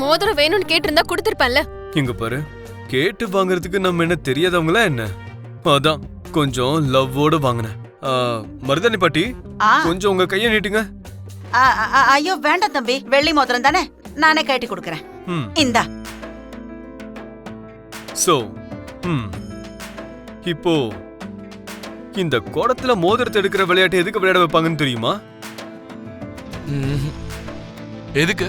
மோதிரம் வேணும்னு கேட்டிருந்தா கொடுத்திருப்பேன்ல. இங்க பாரு, கேட்டு வாங்குறதுக்கு நம்ம என்ன தெரியாதவங்களா என்ன? அதான் கொஞ்சம் லவ்வோட வாங்கினேன். மருதாணி பாட்டி, கொஞ்சம் உங்க கையை நீட்டுங்க. ஐயோ வேண்டாம் தம்பி, வெள்ளி மோதிரம் தானே, நானே கட்டி கொடுக்கறேன். இந்தா. சோ இப்போ இந்த குடத்துல மோதிரத்தை எடுக்கிற விளையாட்டு எதுக்கு விளையாட வைப்பாங்கன்னு தெரியுமா? எதுக்கு?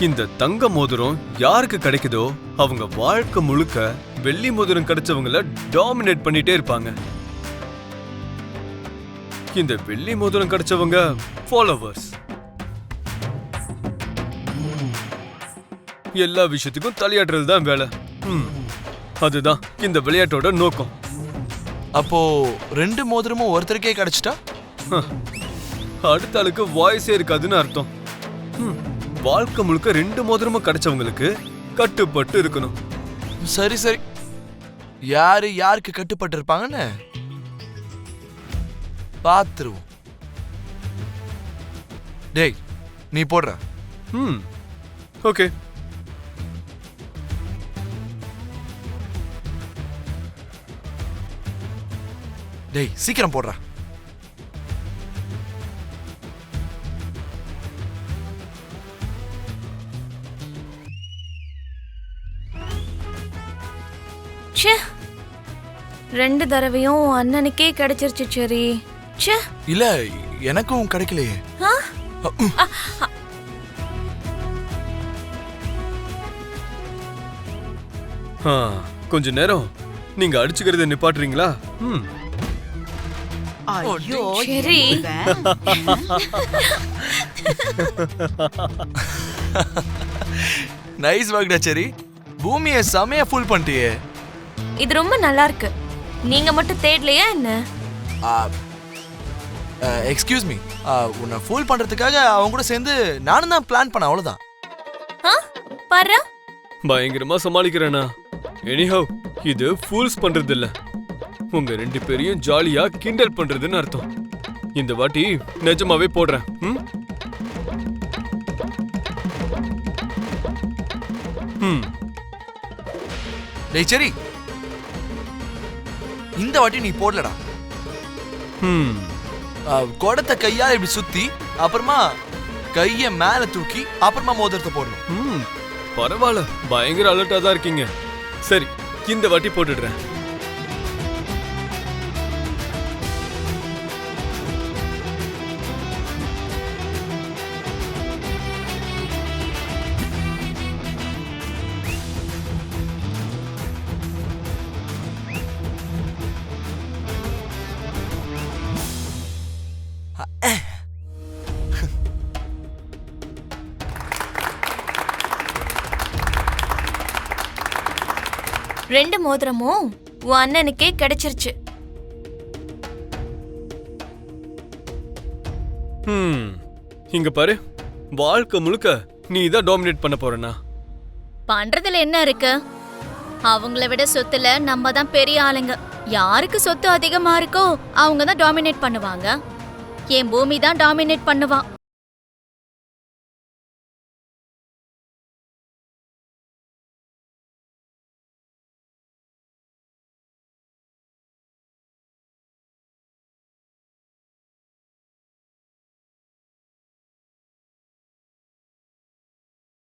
இந்த தங்க மோதிரம் யாருக்கு கிடைக்குதோ அவங்க வாழ்க்கை முழுக்க வெள்ளி மோதிரம் கிடைச்சவங்கள டாமினேட் பண்ணிட்டே இருப்பாங்க. இந்த வெள்ளி மோதிரம் கிடைச்சவங்க ஃபாலோவர்ஸ். எல்லா விஷயத்துக்கும் தலையாடுறது தான் வேலை. அதுதான் இந்த விளையாட்டோட நோக்கம். அப்போ 2 மோதிரமும் ஒருத்தருக்கே கிடைச்சிட்டா அடுத்த ஆளுக்கு வாய்ஸே இருக்காதுன்னு அர்த்தம். வாழ்க்கை முழுக்க 2 மோதிரமும் கிடைச்சவங்களுக்கு கட்டுப்பட்டு இருக்கணும். சரி சரி, யாரு யாருக்கு கட்டுப்பட்டு இருப்பாங்கன்னு பாத்துருவோம். டேய், நீ போடுற. ஓகே. டேய், சீக்கிரம் போடுற. ச்சே, 2 தடவையும் அண்ணனுக்கே கிடைச்சிருச்சு. சரி, ச்சே. இல்ல, எனக்கும் கிடைக்கலையே. கொஞ்ச நேரம் நீங்க அடிச்சுக்கிறத நிப்பாட்டுறீங்களா? ஐயோ சரி. நைஸ் ஒர்க்டா சரி. பூமியை செமையா ஃபுல் பண்ணிட்டியே. இது ரொம்ப நல்லா இருக்கு. நீங்க மட்டும் தேடலையா என்ன? எக்ஸ்கியூஸ் மீ, உன்னை ஃபுல் பண்றதுக்காக அவங்க கூட சேர்ந்து நானும் தான் பிளான் பண்ண, அவ்வளவுதான். பாரு, பயங்கரமா சமாளிக்கிறேனா? எனிஹவ், இது ஃபூல்ஸ் பண்றது இல்ல, உங்க 2 பேரையும் ஜாலியா கிண்டல் பண்றதுன்னு அர்த்தம். இந்த வாட்டி நிஜமாவே போடுறேன். டேய் சரி, இந்த வாட்டி நீ போடலடா. குடத்தை கையால இப்படி சுத்தி, அப்புறமா கைய மேல தூக்கி, அப்புறமா மோதிரத்தை போடணும். பரவாயில்ல, பயங்கர அலர்ட்டா தான் இருக்கீங்க. சரி, இந்த வாட்டி போட்டுடுறேன். ரெண்டு மோதிரமும் உன் அண்ணனுக்கே கிடைச்சிருச்சு. இங்க பாரு, வாழ்க்கை முழுக்க நீ தான் டாமினேட் பண்ண போறனா? பண்றதுல என்ன இருக்கு? அவங்கள விட சொத்துல நம்ம தான் பெரிய ஆளுங்க. யாருக்கு சொத்து அதிகமா இருக்கோ அவங்க தான் டாமினேட் பண்ணுவாங்க. என் பூமி தான் டாமினேட் பண்ணுவான்.